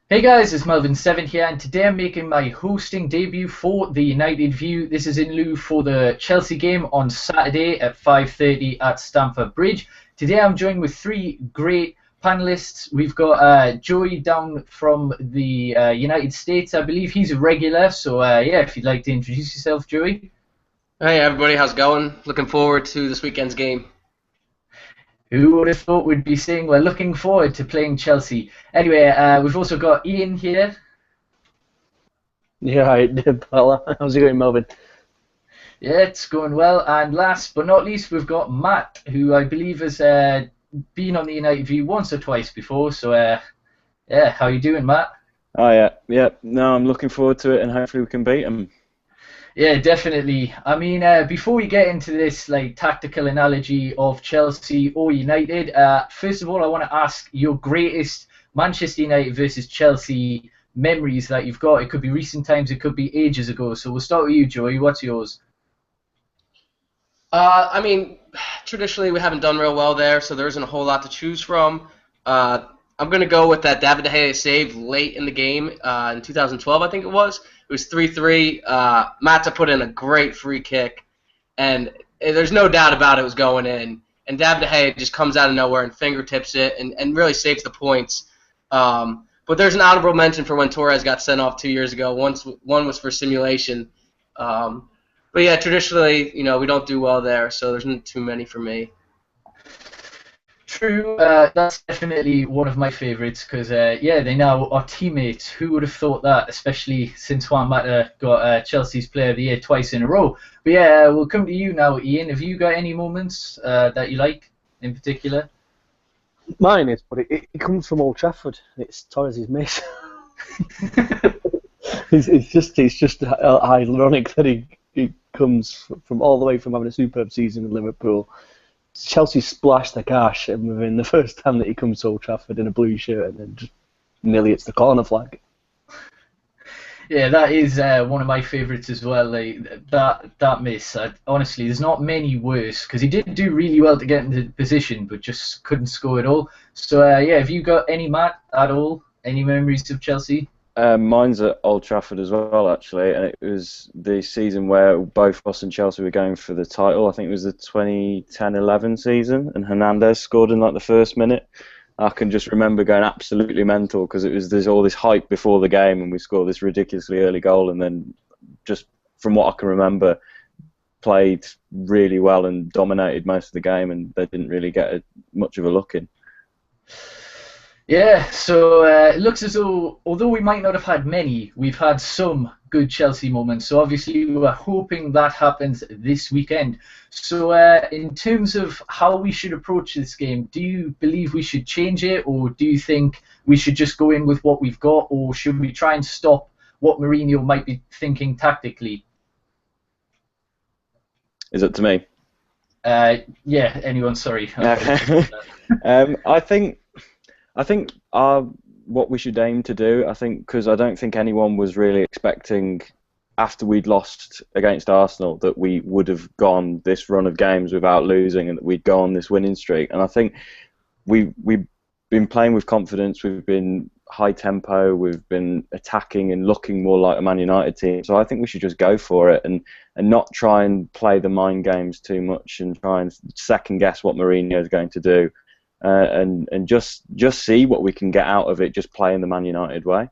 Hey guys, it's Melvin7 here, and today I'm making my hosting debut for the United View. This is in lieu for the Chelsea game on Saturday at 5:30 at Stamford Bridge. Today I'm joined with three great panelists. We've got Joey down from the United States. I believe he's a regular, so yeah, if you'd like to introduce yourself, Joey. Hey everybody, how's it going? Looking forward to this weekend's game. Who would have thought we'd be saying we're looking forward to playing Chelsea? Anyway, we've also got Ian here. Yeah, right, fella. How's it going, Melvin? Yeah, it's going well. And last but not least, we've got Matt, who I believe has been on the United View once or twice before. So, yeah, how you doing, Matt? Oh yeah. No, I'm looking forward to it, and hopefully we can beat them. Yeah, definitely. I mean, before we get into this like tactical analogy of Chelsea or United, first of all, I want to ask your greatest Manchester United versus Chelsea memories that you've got. It could be recent times, it could be ages ago. So we'll start with you, Joey. What's yours? I mean, traditionally we haven't done real well there, so there isn't a whole lot to choose from. Uh, I'm going to go with that David De Gea save late in the game in 2012, I think it was. It was 3-3. Mata put in a great free kick, and there's no doubt about it was going in. And David De Gea just comes out of nowhere and fingertips it and really saves the points. But there's an honorable mention for when Torres got sent off 2 years ago. One was for simulation. But yeah, traditionally, we don't do well there, so there's not too many for me. True, that's definitely one of my favourites because, yeah, they now are teammates. Who would have thought that, especially since Juan Mata got Chelsea's Player of the Year twice in a row. But yeah, we'll come to you now, Ian. Have you got any moments that you like in particular? Mine is, but it comes from Old Trafford. It's Torres' miss. it's just ironic that he comes from all the way from having a superb season in Liverpool. Chelsea splashed the cash, and within the first time that he comes to Old Trafford in a blue shirt, and then just nearly hits the corner flag. Yeah, that is one of my favourites as well. Like that miss. Honestly, there's not many worse because he did do really well to get into position, but just couldn't score at all. So yeah, have you got any, Matt, at all? Any memories of Chelsea? Mine's at Old Trafford as well, actually, and it was the season where both us and Chelsea were going for the title. I think it was the 2010-11 season, and Hernandez scored in like the first minute. I can just remember going absolutely mental because there's all this hype before the game, and we scored this ridiculously early goal, and then just from what I can remember, played really well and dominated most of the game, and they didn't really get much of a look in. Yeah, so it looks as though, although we might not have had many, we've had some good Chelsea moments. So obviously we were hoping that happens this weekend. So in terms of how we should approach this game, do you believe we should change it, or do you think we should just go in with what we've got, or should we try and stop what Mourinho might be thinking tactically? Is it to me? Yeah, anyone, sorry. I think what we should aim to do, because I don't think anyone was really expecting after we'd lost against Arsenal that we would have gone this run of games without losing and that we'd go on this winning streak. And I think we've been playing with confidence, we've been high tempo, we've been attacking and looking more like a Man United team. So I think we should just go for it and not try and play the mind games too much and try and second guess what Mourinho is going to do. And just see what we can get out of it, just playing the Man United way.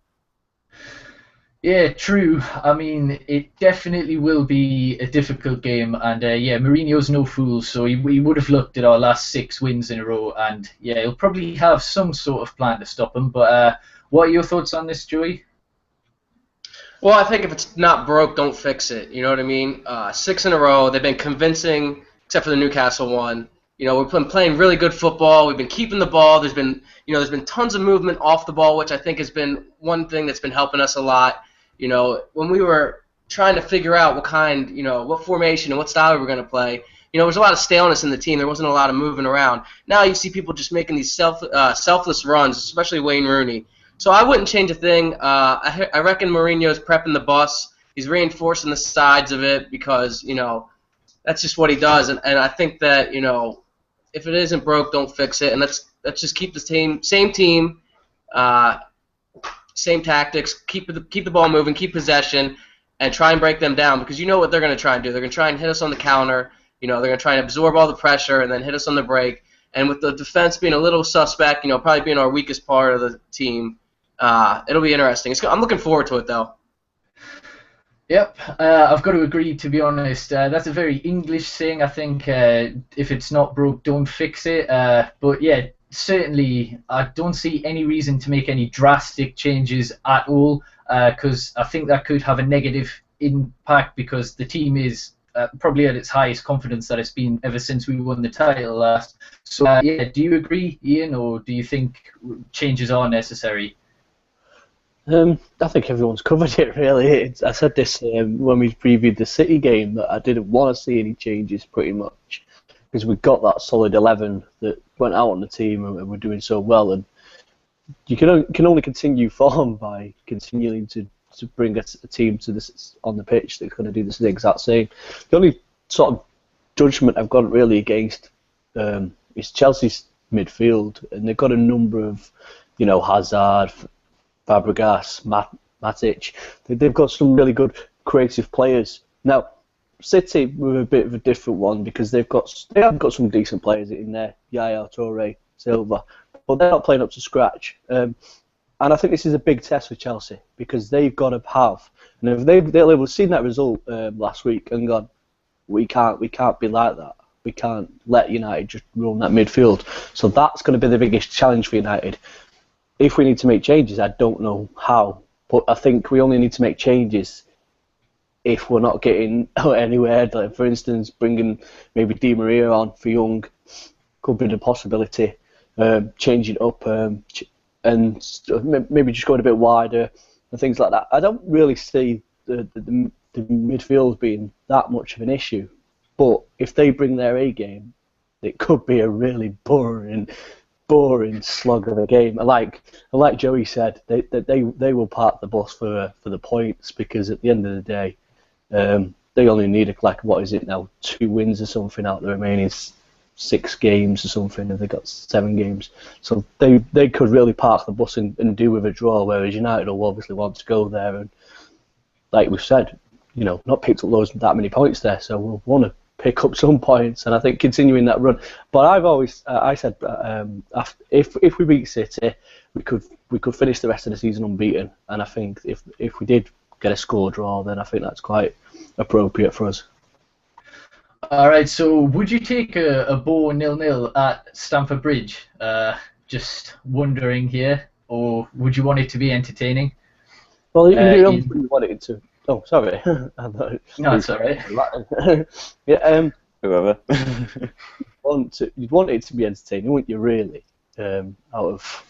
Yeah, true. I mean, it definitely will be a difficult game, and yeah, Mourinho's no fool, so he would have looked at our last 6 wins in a row, and yeah, he'll probably have some sort of plan to stop him. But what are your thoughts on this, Joey? Well, I think if it's not broke, don't fix it. You know what I mean? 6 in a row. They've been convincing, except for the Newcastle one. We've been playing really good football. We've been keeping the ball. There's been tons of movement off the ball, which I think has been one thing that's been helping us a lot. When we were trying to figure out what formation and what style we were going to play, there was a lot of staleness in the team. There wasn't a lot of moving around. Now you see people just making these selfless runs, especially Wayne Rooney. So I wouldn't change a thing. I reckon Mourinho's prepping the bus. He's reinforcing the sides of it because, that's just what he does. And I think that, if it isn't broke, don't fix it. And let's just keep the same team. same tactics, keep the ball moving, keep possession, and try and break them down, because you know what they're going to try and do. They're going to try and hit us on the counter. They're going to try and absorb all the pressure and then hit us on the break. And with the defense being a little suspect, probably being our weakest part of the team, it'll be interesting. I'm looking forward to it, though. Yep, I've got to agree, to be honest. That's a very English saying. I think if it's not broke, don't fix it. But yeah, certainly I don't see any reason to make any drastic changes at all, because I think that could have a negative impact, because the team is probably at its highest confidence that it's been ever since we won the title last. So yeah, do you agree, Ian, or do you think changes are necessary? I think everyone's covered it, really. I said this when we previewed the City game, that I didn't want to see any changes pretty much, because we've got that solid 11 that went out on the team and we're doing so well. And you can only continue form by continuing to bring a team to this on the pitch that's going to do this exact same. The only sort of judgment I've got really against is Chelsea's midfield, and they've got a number of, Hazard, Fabregas, Matic. They've got some really good creative players. Now, City were a bit of a different one, because they have got some decent players in there, Yaya Toure, Silva, but they're not playing up to scratch. And I think this is a big test for Chelsea, because they've got to have, and if they'll have seen that result last week and gone, we can't be like that. We can't let United just run that midfield. So that's going to be the biggest challenge for United. If we need to make changes, I don't know how, but I think we only need to make changes if we're not getting anywhere. Like, for instance, bringing maybe Di Maria on for Young could be the possibility. Changing up and maybe just going a bit wider and things like that. I don't really see the midfield being that much of an issue, but if they bring their A game, it could be a really boring slog of a game. Like Joey said, they will park the bus for the points, because at the end of the day, they only need 2 wins or something out the remaining 6 games or something, and they got 7 games. So they could really park the bus and do with a draw, whereas United will obviously want to go there, and like we've said, not picked up that many points there, so we'll want to pick up some points, and I think continuing that run. But I've always I said if we beat City, we could finish the rest of the season unbeaten, and I think if we did get a score draw, then I think that's quite appropriate for us. All right, so would you take a Bow 0-0 at Stamford Bridge? Just wondering here, or would you want it to be entertaining? Well, you want it to. Oh, sorry. No, it's all right. Yeah. Whoever. You'd want it to be entertaining, wouldn't you? Really, out of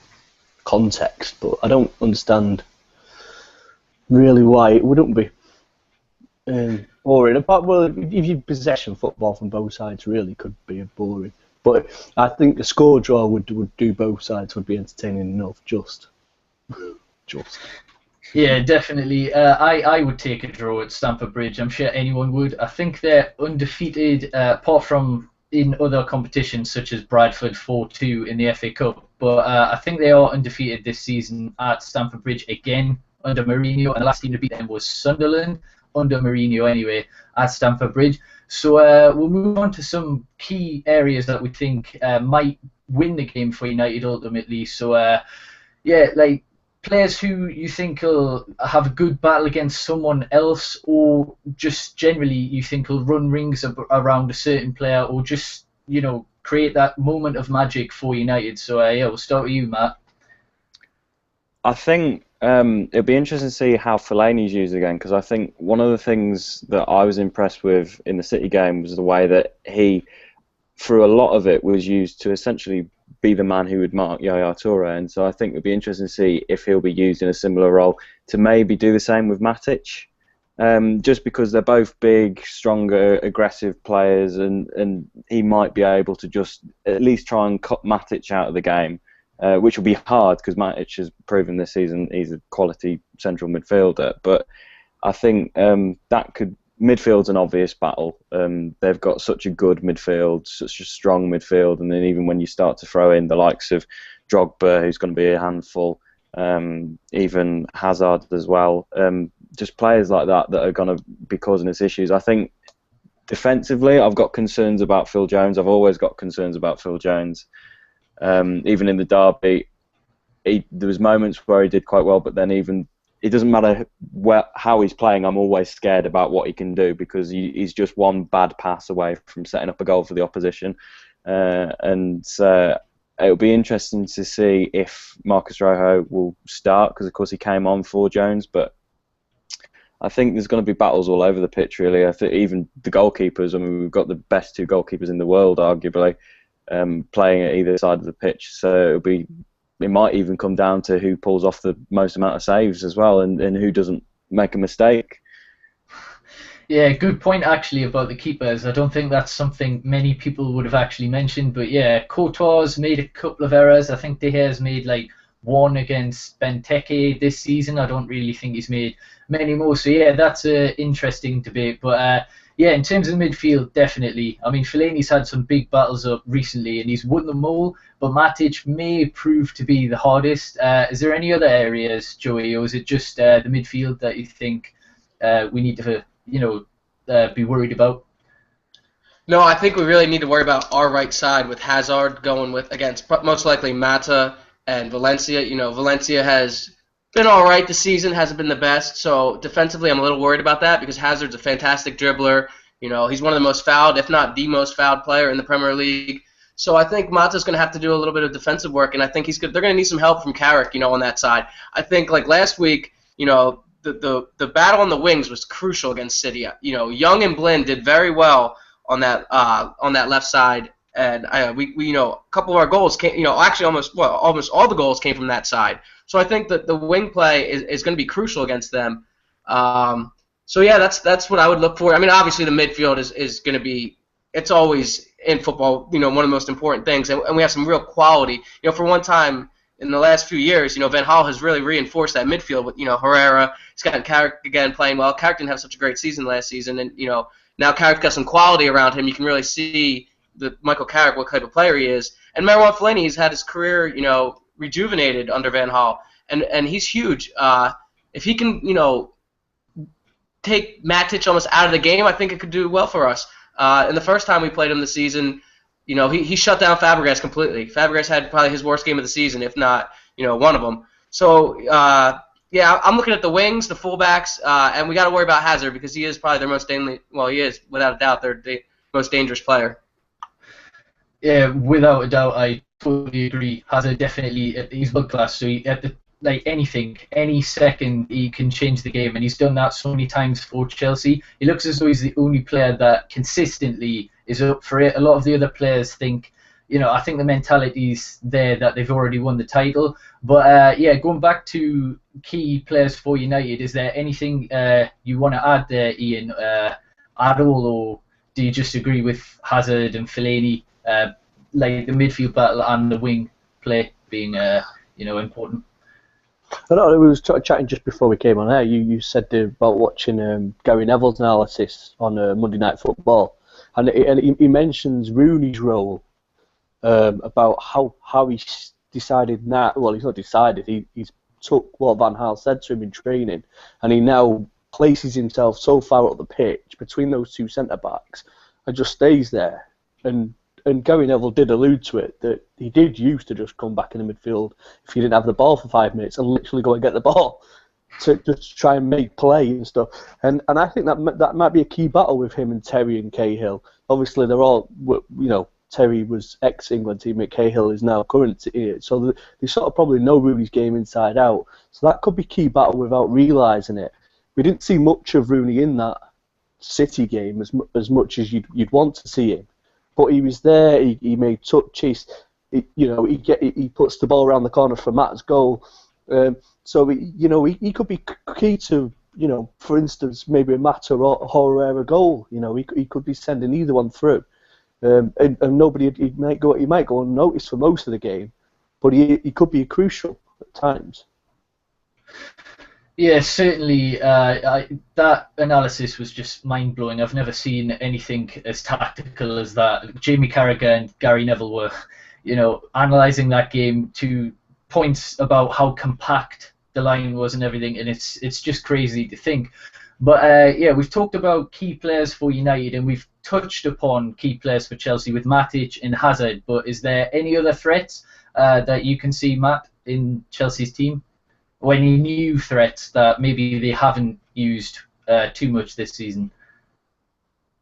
context, but I don't understand really why it wouldn't be. Boring. If you possession football from both sides, really could be boring. But I think a score draw would do both sides, would be entertaining enough. Just. Yeah, definitely. I would take a draw at Stamford Bridge. I'm sure anyone would. I think they're undefeated, apart from in other competitions such as Bradford 4-2 in the FA Cup. But I think they are undefeated this season at Stamford Bridge again under Mourinho, and the last team to beat them was Sunderland under Mourinho anyway at Stamford Bridge. So we'll move on to some key areas that we think might win the game for United ultimately. So players who you think will have a good battle against someone else, or just generally you think will run rings around a certain player, or just create that moment of magic for United. So we'll start with you, Matt. I think it'll be interesting to see how Fellaini's used again, because I think one of the things that I was impressed with in the City game was the way that he, through a lot of it, was used to essentially be the man who would mark Yaya Toure, and so I think it'd be interesting to see if he'll be used in a similar role to maybe do the same with Matic, just because they're both big, stronger, aggressive players, and he might be able to just at least try and cut Matic out of the game, which will be hard because Matic has proven this season he's a quality central midfielder, but I think midfield's an obvious battle. They've got such a good midfield, such a strong midfield, and then even when you start to throw in the likes of Drogba, who's going to be a handful, even Hazard as well. Just players like that are going to be causing us issues. I think defensively, I've got concerns about Phil Jones. I've always got concerns about Phil Jones. Even in the derby, there was moments where he did quite well, but then even it doesn't matter how he's playing. I'm always scared about what he can do because he's just one bad pass away from setting up a goal for the opposition. It'll be interesting to see if Marcus Rojo will start because, of course, he came on for Jones, but I think there's going to be battles all over the pitch, really. I think even the goalkeepers, I mean, we've got the best two goalkeepers in the world, arguably, playing at either side of the pitch. So it might even come down to who pulls off the most amount of saves as well and who doesn't make a mistake. Yeah, good point actually about the keepers. I don't think that's something many people would have actually mentioned, but yeah, Courtois made a couple of errors. I think De Gea's made like one against Benteke this season. I don't really think he's made many more. So yeah, that's an interesting debate. But yeah, in terms of midfield, definitely. I mean, Fellaini's had some big battles up recently, and he's won them all. But Matic may prove to be the hardest. Is there any other areas, Joey, or is it just the midfield that you think we need to, be worried about? No, I think we really need to worry about our right side with Hazard going against most likely Mata and Valencia. Valencia has been all right this season, hasn't been the best. So defensively, I'm a little worried about that because Hazard's a fantastic dribbler. He's one of the most fouled, if not the most fouled player in the Premier League. So I think Mata's going to have to do a little bit of defensive work, and I think they're going to need some help from Carrick, on that side. I think like last week, the battle on the wings was crucial against City. Young and Blind did very well on that left side, and we a couple of our goals came. Actually almost all the goals came from that side. So I think that the wing play is going to be crucial against them. So yeah, that's what I would look for. I mean, obviously the midfield is going to be. It's always in football, one of the most important things, and we have some real quality. For one time in the last few years, Van Gaal has really reinforced that midfield with, Herrera. He's got Carrick again playing well. Carrick didn't have such a great season last season, and now Carrick's got some quality around him. You can really see Michael Carrick, what type of player he is. And Marwan Fellaini's had his career, rejuvenated under Van Gaal, and he's huge. If he can, take Matic almost out of the game, I think it could do well for us. And the first time we played him this season, he shut down Fabregas completely. Fabregas had probably his worst game of the season, if not, one of them. So, yeah, I'm looking at the wings, the fullbacks, and we got to worry about Hazard because he is probably their most he is, without a doubt, their most dangerous player. Yeah, without a doubt, I totally agree. Hazard definitely, he's world class. So any second he can change the game, and he's done that so many times for Chelsea. He looks as though he's the only player that consistently is up for it. A lot of the other players think, I think the mentality's there that they've already won the title. But yeah, going back to key players for United, is there anything you want to add there, Ian, at all, or do you just agree with Hazard and Fellaini, like the midfield battle and the wing play being important? I know we was chatting just before we came on air. You said about watching Gary Neville's analysis on Monday Night Football, and he mentions Rooney's role about how he decided now. Well, he's not decided. He's took what Van Gaal said to him in training, and he now places himself so far up the pitch between those two centre backs, and just stays there. And Gary Neville did allude to it, that he did used to just come back in the midfield if he didn't have the ball for 5 minutes and literally go and get the ball to just try and make play and stuff. And I think that might be a key battle with him and Terry and Cahill. Obviously, they're all, Terry was ex-England teammate, Cahill is now current. So they sort of probably know Rooney's game inside out. So that could be key battle without realising it. We didn't see much of Rooney in that City game as much as you'd want to see him. But he was there. He made touches. He puts the ball around the corner for Matt's goal. So he could be key to for instance maybe a Mata or Herrera goal. He could be sending either one through. And nobody he might go unnoticed for most of the game, but he could be crucial at times. Yeah, certainly. That analysis was just mind-blowing. I've never seen anything as tactical as that. Jamie Carragher and Gary Neville were, analysing that game to points about how compact the line was and everything, and it's just crazy to think. But yeah, we've talked about key players for United, and we've touched upon key players for Chelsea with Matic and Hazard. But is there any other threats that you can see, Matt, in Chelsea's team? Or any new threats that maybe they haven't used too much this season?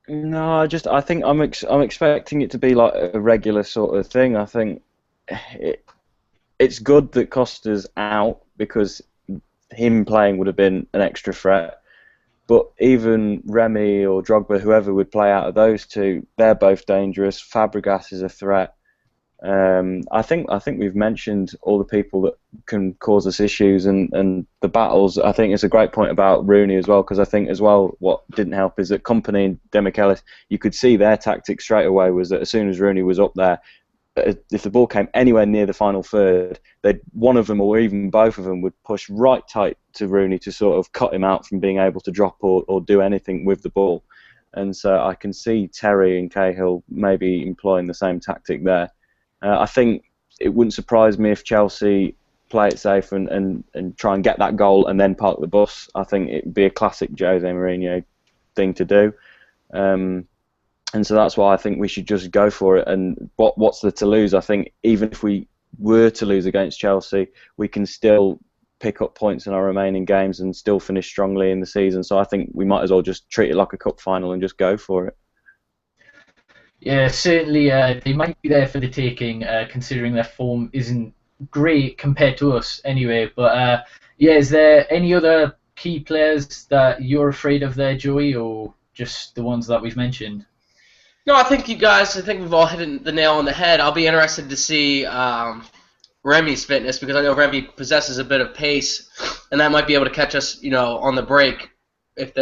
No, I think I'm expecting it to be like a regular sort of thing. I think it's good that Costa's out because him playing would have been an extra threat. But even Remy or Drogba, whoever would play out of those two, they're both dangerous. Fabregas is a threat. I think we've mentioned all the people that can cause us issues and the battles. I think it's a great point about Rooney as well, because I think as well what didn't help is that Kompany and Demichelis, you could see their tactic straight away was that as soon as Rooney was up there, if the ball came anywhere near the final third, one of them or even both of them would push right tight to Rooney to sort of cut him out from being able to drop or do anything with the ball. And so I can see Terry and Cahill maybe employing the same tactic there. I think it wouldn't surprise me if Chelsea play it safe and try and get that goal and then park the bus. I think it would be a classic Jose Mourinho thing to do. And so that's why I think we should just go for it. And what's there to lose? I think even if we were to lose against Chelsea, we can still pick up points in our remaining games and still finish strongly in the season. So I think we might as well just treat it like a cup final and just go for it. Yeah, certainly they might be there for the taking, considering their form isn't great compared to us anyway. But yeah, is there any other key players that you're afraid of there, Joey, or just the ones that we've mentioned? No, I think we've all hit the nail on the head. I'll be interested to see Remy's fitness, because I know Remy possesses a bit of pace, and that might be able to catch us, on the break if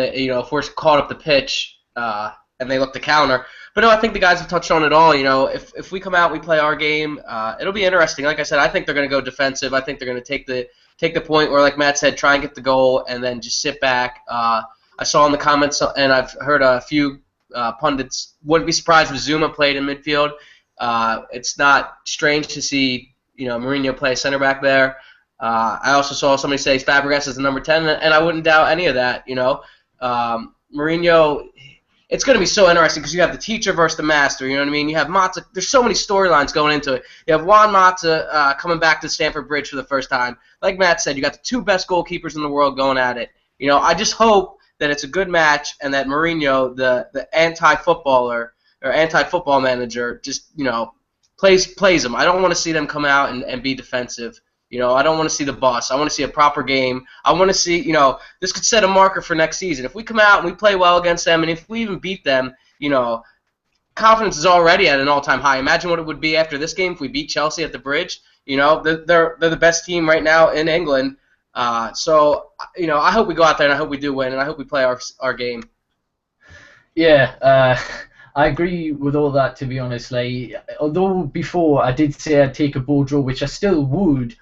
we're caught up the pitch and they look to counter. But no, I think the guys have touched on it all. If we come out, we play our game, it'll be interesting. Like I said, I think they're going to go defensive. I think they're going to take the point where, like Matt said, try and get the goal and then just sit back. I saw in the comments, and I've heard a few pundits wouldn't be surprised if Zuma played in midfield. It's not strange to see Mourinho play center back there. I also saw somebody say Fabregas is the number 10, and I wouldn't doubt any of that. Mourinho, it's going to be so interesting because you have the teacher versus the master. You know what I mean? You have Mata. There's so many storylines going into it. You have Juan Mata coming back to Stamford Bridge for the first time. Like Matt said, you got the two best goalkeepers in the world going at it. I just hope that it's a good match and that Mourinho, the anti-footballer or anti-football manager, just plays them. I don't want to see them come out and be defensive. I don't want to see the boss. I want to see a proper game. I want to see, this could set a marker for next season. If we come out and we play well against them, and if we even beat them, confidence is already at an all-time high. Imagine what it would be after this game if we beat Chelsea at the Bridge. They're the best team right now in England. So I hope we go out there and I hope we do win and I hope we play our game. Yeah, I agree with all that, to be honest. Although before I did say I'd take a bold draw, which I still would,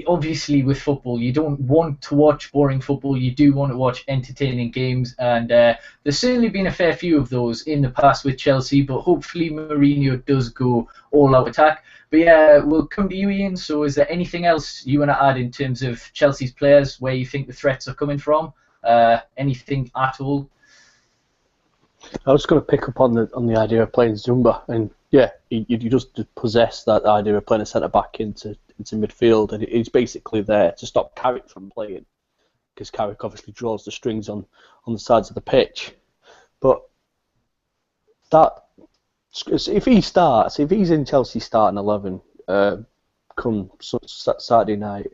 obviously with football you don't want to watch boring football. You do want to watch entertaining games, and there's certainly been a fair few of those in the past with Chelsea, but hopefully Mourinho does go all-out attack. But yeah, we'll come to you, Ian. So is there anything else you want to add in terms of Chelsea's players, where you think the threats are coming from? Anything at all? I was going to pick up on the idea of playing Zumba, and yeah, you just possess that idea of playing a centre back into midfield, and he's basically there to stop Carrick from playing, because Carrick obviously draws the strings on the sides of the pitch. But if he's in Chelsea's starting 11 come Saturday night,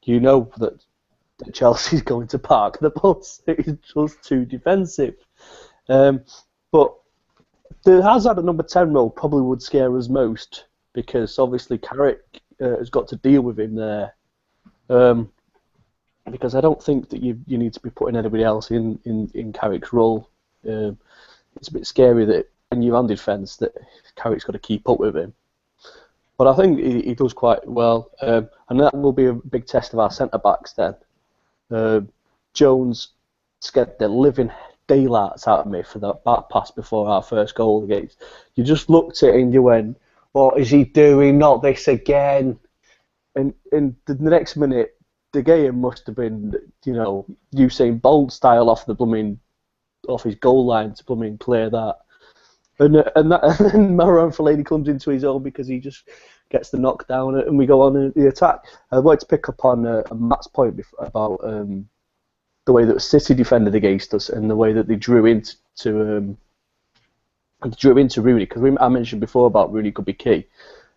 you know that Chelsea's going to park the bus. It's just too defensive. But the Hazard at number 10 role probably would scare us most, because obviously Carrick has got to deal with him there. Because I don't think that you need to be putting anybody else in Carrick's role. It's a bit scary that when you're on defence that Carrick's got to keep up with him. But I think he does quite well, and that will be a big test of our centre-backs then. Jones scared the living daylights out of me for that back pass before our first goal against. You just looked at it and you went, what is he doing? Not this again. in the next minute, De Gea must have been, Usain Bolt style off his goal line to clear that. And then Marouane Fellaini comes into his own because he just gets the knockdown, and we go on the attack. I wanted to pick up on Matt's point about the way that City defended against us and the way that they drew into Rooney, because I mentioned before about Rooney could be key,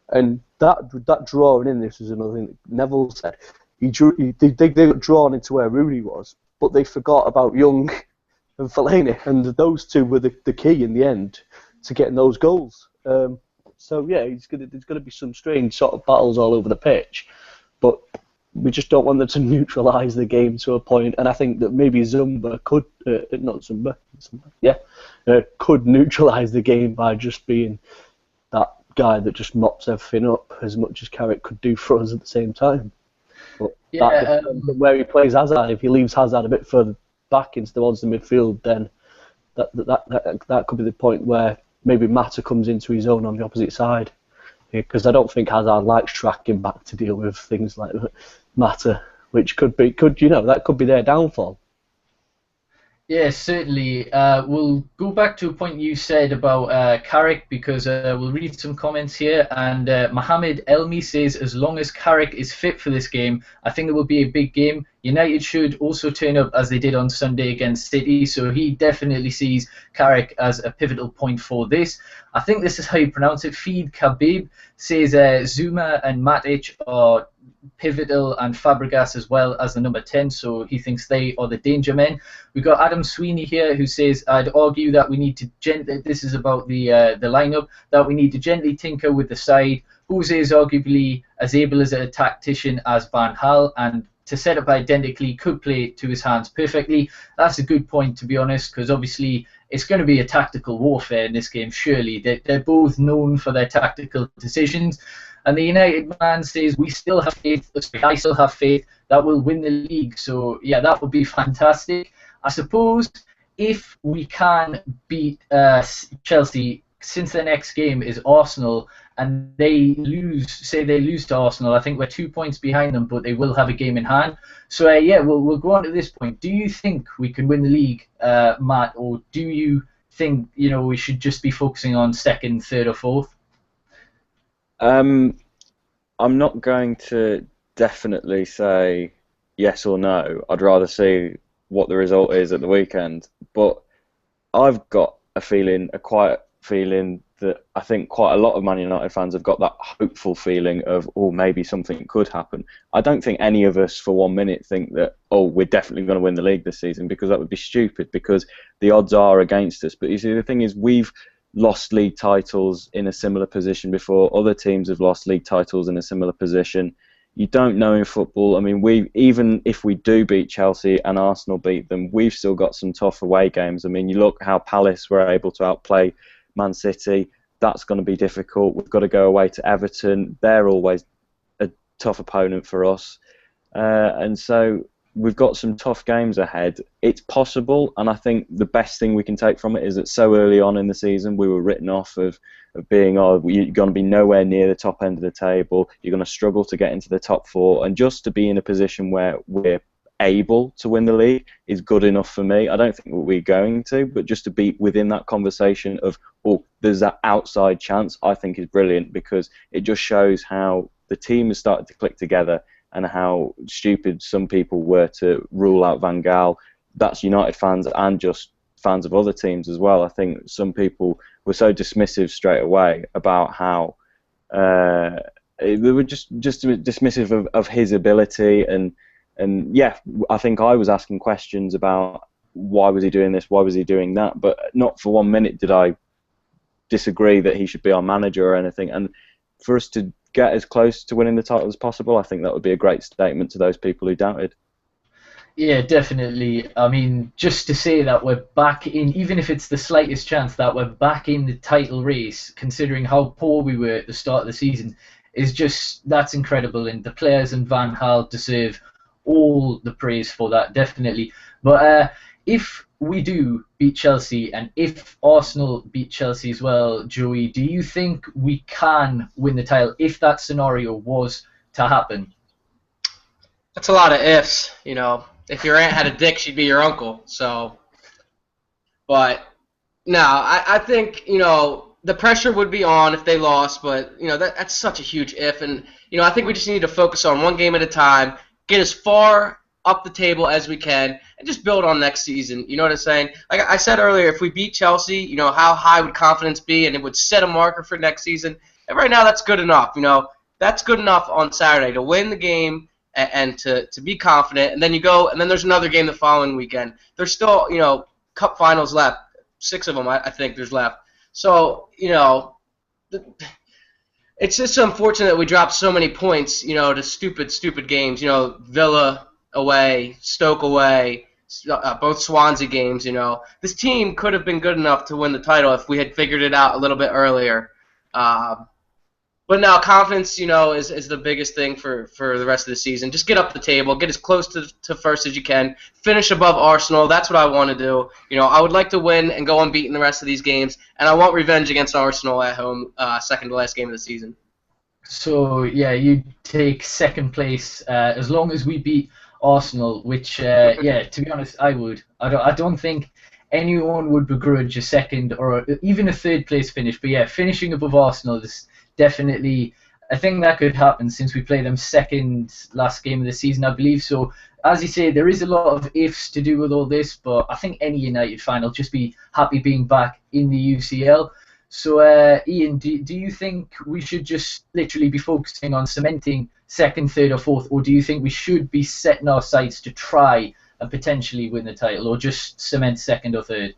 and that drawing in, this is another thing that Neville said. They got drawn into where Rooney was, but they forgot about Young and Fellaini, and those two were the key in the end to getting those goals. So yeah, there's going to be some strange sort of battles all over the pitch, but we just don't want them to neutralise the game to a point. And I think that maybe Zumba could, could neutralise the game by just being that guy that just mops everything up as much as Carrick could do for us at the same time. But where he plays Hazard, if he leaves Hazard a bit further back into towards the midfield, then that could be the point where maybe Mata comes into his own on the opposite side, because I don't think Hazard likes tracking back to deal with things like Mata, which could be their downfall. Yeah, certainly. We'll go back to a point you said about Carrick, because we'll read some comments here. And Mohamed Elmi says, as long as Carrick is fit for this game, I think it will be a big game. United should also turn up as they did on Sunday against City, so he definitely sees Carrick as a pivotal point for this. I think this is how you pronounce it. Feed Khabib says Zuma and Matic are pivotal, and Fabregas as well as the number 10, so he thinks they are the danger men. We've got Adam Sweeney here who says, I'd argue that we need to this is about the lineup, that we need to gently tinker with the side. Jose is arguably as able as a tactician as Van Gaal, and to set up identically could play to his hands perfectly. That's a good point, to be honest, because obviously it's going to be a tactical warfare in this game, surely. They're both known for their tactical decisions. And the United man says, we still have faith, I still have faith that we'll win the league. So, yeah, that would be fantastic. I suppose if we can beat Chelsea, since their next game is Arsenal, and they lose to Arsenal, I think we're 2 points behind them, but they will have a game in hand. So, we'll go on to this point. Do you think we can win the league, Matt, or do you think we should just be focusing on second, third, or fourth? I'm not going to definitely say yes or no. I'd rather see what the result is at the weekend. But I've got a quiet feeling that I think quite a lot of Man United fans have got that hopeful feeling of, maybe something could happen. I don't think any of us for 1 minute think that, we're definitely going to win the league this season, because that would be stupid, because the odds are against us. But you see, the thing is, we've lost league titles in a similar position before. Other teams have lost league titles in a similar position. You don't know in football. I mean, even if we do beat Chelsea and Arsenal beat them, we've still got some tough away games. I mean, you look how Palace were able to outplay Man City. That's going to be difficult. We've got to go away to Everton. They're always a tough opponent for us. And so we've got some tough games ahead. It's possible, and I think the best thing we can take from it is that so early on in the season we were written off of being, you're going to be nowhere near the top end of the table, you're going to struggle to get into the top four, and just to be in a position where we're able to win the league is good enough for me. I don't think we're going to, but just to be within that conversation of, there's that outside chance, I think is brilliant, because it just shows how the team has started to click together and how stupid some people were to rule out Van Gaal. That's United fans and just fans of other teams as well. I think some people were so dismissive straight away about how they were just dismissive of his ability, and yeah, I think I was asking questions about why was he doing this, why was he doing that, but not for 1 minute did I disagree that he should be our manager or anything. And for us to get as close to winning the title as possible, I think that would be a great statement to those people who doubted. Yeah, definitely. I mean, just to say that we're back in, even if it's the slightest chance that we're back in the title race, considering how poor we were at the start of the season, that's incredible. And the players and Van Gaal deserve all the praise for that, definitely. But if we do beat Chelsea, and if Arsenal beat Chelsea as well, Joey, do you think we can win the title if that scenario was to happen? That's a lot of ifs, you know. If your aunt had a dick, she'd be your uncle. So, but no, I think, you know, the pressure would be on if they lost, but, you know, that's such a huge if. And, you know, I think we just need to focus on one game at a time, get as far up the table as we can, and just build on next season. You know what I'm saying? Like I said earlier, if we beat Chelsea, you know, how high would confidence be, and it would set a marker for next season. And right now, that's good enough. You know, that's good enough on Saturday to win the game and to be confident. And then you go, and then there's another game the following weekend. There's still, you know, cup finals left. 6 of them, I think, there's left. So, you know, it's just unfortunate that we dropped so many points, you know, to stupid games. You know, Villa away, Stoke away, both Swansea games, you know. This team could have been good enough to win the title if we had figured it out a little bit earlier. But now confidence, you know, is the biggest thing for the rest of the season. Just get up the table, get as close to first as you can, finish above Arsenal. That's what I want to do. You know, I would like to win and go unbeaten the rest of these games, and I want revenge against Arsenal at home, second to last game of the season. So yeah, you take second place as long as we beat Arsenal, which yeah, to be honest, I would. I don't think anyone would begrudge a second or even a third place finish. But yeah, finishing above Arsenal is definitely a thing that could happen since we played them second last game of the season, I believe. So as you say, there is a lot of ifs to do with all this, but I think any United fan will just be happy being back in the UCL. So, Ian, do you think we should just literally be focusing on cementing second, third, or fourth, or do you think we should be setting our sights to try and potentially win the title, or just cement second or third?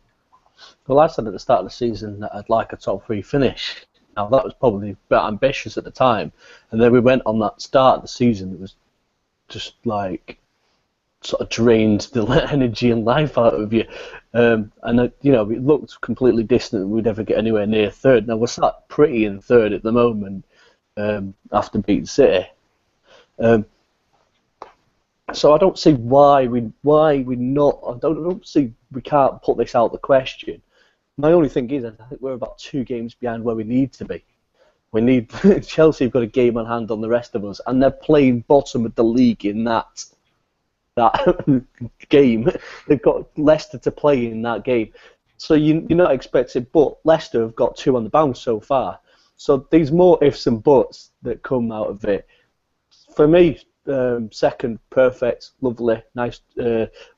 Well, I said at the start of the season that I'd like a top 3 finish. Now, that was probably a bit ambitious at the time, and then we went on that start of the season. It was just like sort of drained the energy and life out of you. And you know, it looked completely distant that we'd ever get anywhere near third. Now we're sat pretty in third at the moment after beating City. So I don't see why we not. I don't see we can't put this out the question. My only thing is, I think we're about 2 games behind where we need to be. We need Chelsea have got a game on hand on the rest of us, and they're playing bottom of the league in that game. They've got Leicester to play in that game, so you're not expected. But Leicester have got 2 on the bounce so far, so there's more ifs and buts that come out of it. For me, second, perfect, lovely, nice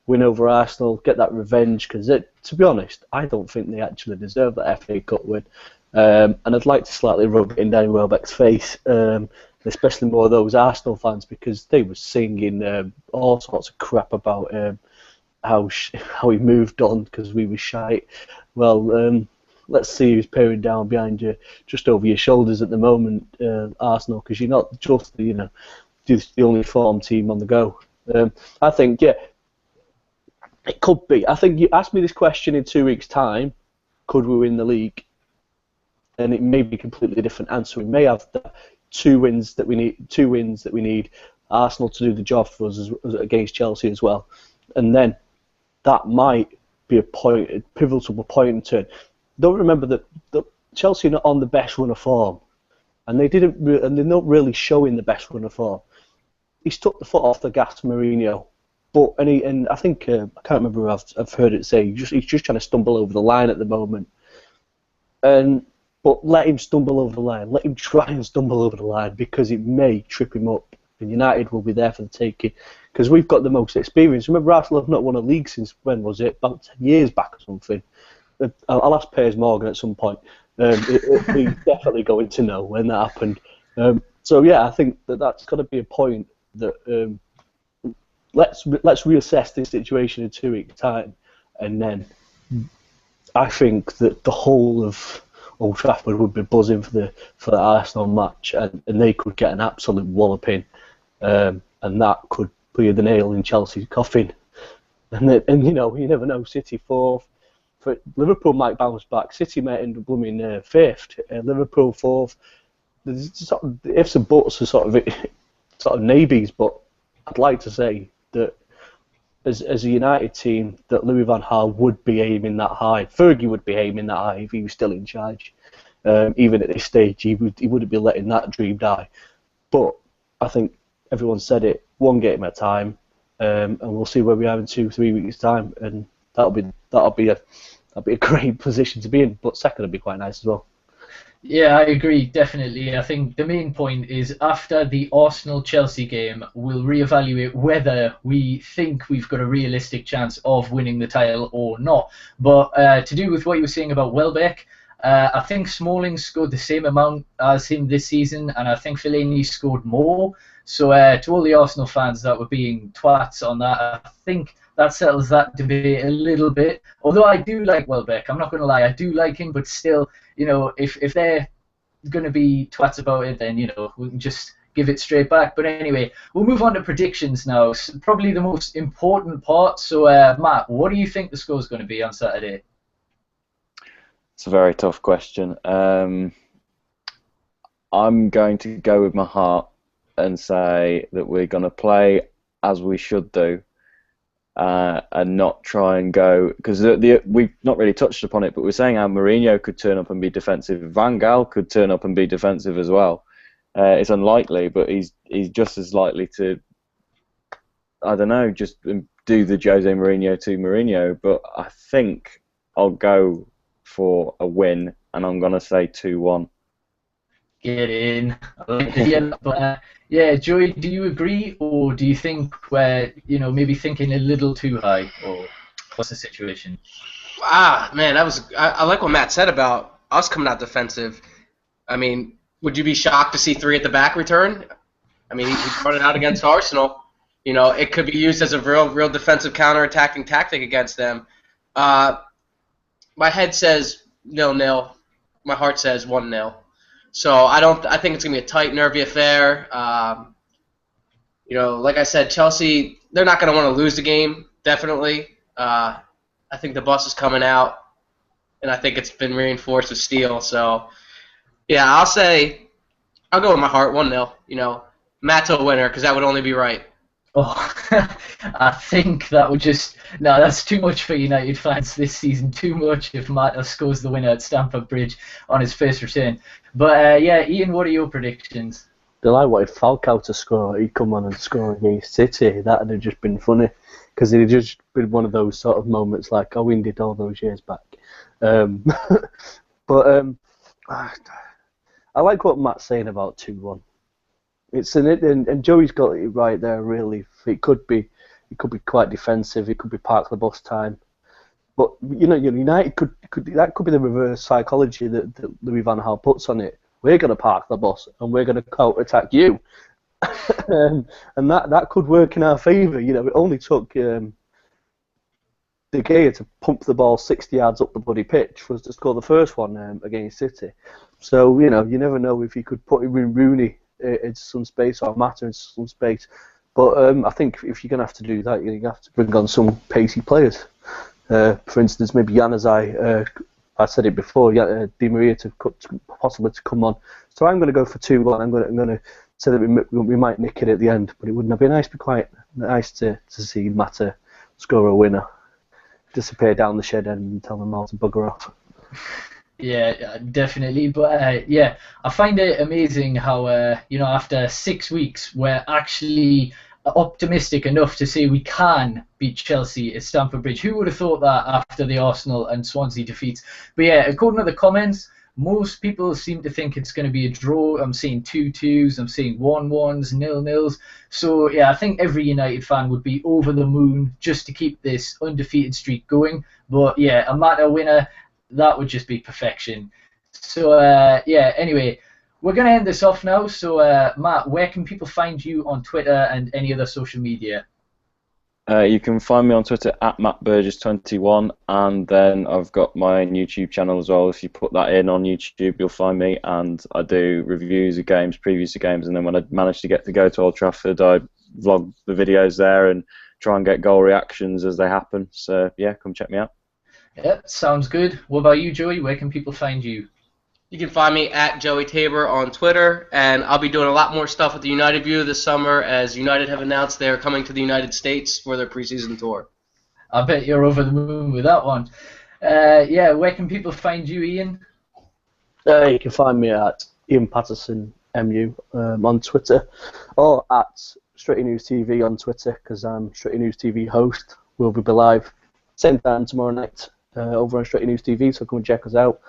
win over Arsenal. Get that revenge, because to be honest, I don't think they actually deserve that FA Cup win, and I'd like to slightly rub it in Danny Welbeck's face. Especially more of those Arsenal fans, because they were singing all sorts of crap about how he moved on because we were shite. Well, let's see who's peering down behind you, just over your shoulders at the moment, Arsenal, because you're not just the only form team on the go. I think it could be. I think you ask me this question in 2 weeks' time, could we win the league? And it may be a completely different answer. We may have the 2 wins that we need. Arsenal to do the job for us against Chelsea as well, and then that might be a pivotal point in turn. Don't remember that Chelsea are not on the best run of form, and they're not really showing the best run of form. He's took the foot off the gas, Mourinho, and I think I can't remember who I've heard it say he's just trying to stumble over the line at the moment, But let him stumble over the line. Let him try and stumble over the line, because it may trip him up. And United will be there for the taking, because we've got the most experience. Remember, Arsenal have not won a league since, when was it? About 10 years back or something. I'll ask Piers Morgan at some point. He's definitely going to know when that happened. So yeah, I think that's got to be a point that let's reassess this situation in 2 weeks' time, and then I think that the whole of Old Trafford would be buzzing for the Arsenal match, and they could get an absolute walloping, and that could be the nail in Chelsea's coffin. And you know, you never know. City 4th, Liverpool might bounce back. City might end up blooming 5th. Liverpool 4th. There's sort of ifs and buts are sort of nabies, but I'd like to say that as a United team, that Louis van Gaal would be aiming that high. Fergie would be aiming that high if he was still in charge. Even at this stage, he wouldn't be letting that dream die. But I think everyone said it, one game at a time, and we'll see where we are in 2-3 weeks' time, and that'll be a great position to be in. But second would be quite nice as well. Yeah, I agree, definitely. I think the main point is after the Arsenal-Chelsea game, we'll reevaluate whether we think we've got a realistic chance of winning the title or not. But to do with what you were saying about Welbeck, I think Smalling scored the same amount as him this season, and I think Fellaini scored more. So to all the Arsenal fans that were being twats on that, I think that settles that debate a little bit. Although I do like Welbeck, I'm not going to lie, I do like him, but still, if they're going to be twats about it, then, we can just give it straight back. But anyway, we'll move on to predictions now. Probably the most important part. So, Matt, what do you think the score's going to be on Saturday? It's a very tough question. I'm going to go with my heart and say that we're going to play as we should do. And not try and go, because we've not really touched upon it, but we're saying how Mourinho could turn up and be defensive. Van Gaal could turn up and be defensive as well. It's unlikely, but he's just as likely to, I don't know, just do the Jose Mourinho to Mourinho. But I think I'll go for a win, and I'm going to say 2-1. Get in. But yeah, Joey, do you agree, or do you think we're maybe thinking a little too high, or what's the situation? Man, I like what Matt said about us coming out defensive. I mean, would you be shocked to see 3 at the back return? I mean, he's running out against Arsenal. It could be used as a real defensive counter-attacking tactic against them. My head says 0-0. My heart says 1-0. So I think it's gonna be a tight, nervy affair. Like I said, Chelsea, they're not gonna want to lose the game. Definitely. I think the bus is coming out, and I think it's been reinforced with steel. So yeah, I'll go with my heart, 1-0. Matt's a winner because that would only be right. Oh, I think that would that's too much for United fans this season. Too much if Matt scores the winner at Stamford Bridge on his first return. But yeah, Ian, what are your predictions? Well, I wanted Falcao to score. He'd come on and score against City. That would have just been funny, because it'd just been one of those sort of moments like, we did all those years back. But I like what Matt's saying about 2-1. And Joey's got it right there. Really, it could be quite defensive. It could be park the bus time. But United could that could be the reverse psychology that Louis van Gaal puts on it. We're going to park the bus and we're going to counter-attack you, and that could work in our favour. It only took De Gea to pump the ball 60 yards up the bloody pitch for us to score the first one against City. So you never know if he could put in Rooney into some space or Mata into some space. But I think if you're going to have to do that, you're going to have to bring on some pacey players. For instance, maybe Januzaj, I said it before, Di Maria possibly to come on. So I'm going to go for 2-1. I'm going to say that we might nick it at the end, but it wouldn't be quite nice to see Mata score a winner, disappear down the shed end and tell them all to bugger off. Yeah, definitely. But yeah, I find it amazing how after 6 weeks we're actually optimistic enough to say we can beat Chelsea at Stamford Bridge. Who would have thought that after the Arsenal and Swansea defeats? But yeah, according to the comments, most people seem to think it's going to be a draw. I'm seeing 2-2s, I'm seeing 1-1s, 0-0s. So yeah, I think every United fan would be over the moon just to keep this undefeated streak going. But yeah, a Mata winner, that would just be perfection. So yeah, anyway, we're going to end this off now. So Matt, where can people find you on Twitter and any other social media? You can find me on Twitter at MattBurgess21, and then I've got my own YouTube channel as well. If you put that in on YouTube, you'll find me, and I do reviews of games, previews of games, and then when I manage to get to go to Old Trafford, I vlog the videos there and try and get goal reactions as they happen. So yeah, come check me out. Yep, sounds good. What about you, Joey? Where can people find you? You can find me at Joey Tabor on Twitter, and I'll be doing a lot more stuff with the United View this summer, as United have announced they're coming to the United States for their preseason tour. I bet you're over the moon with that one. Yeah, where can people find you, Ian? You can find me at Ian Patterson MU on Twitter, or at Stritty News TV on Twitter, because I'm Stritty News TV host. We'll be live same time tomorrow night over on Stritty News TV, so come and check us out.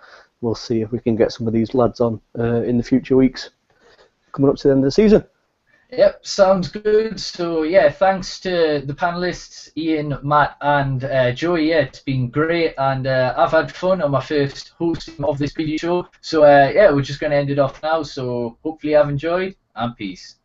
We'll see if we can get some of these lads on in the future weeks coming up to the end of the season. Yep, sounds good. So yeah, thanks to the panelists, Ian, Matt, and Joey. Yeah, it's been great, and I've had fun on my first hosting of this video show. So yeah, we're just going to end it off now. So hopefully I've enjoyed, and peace.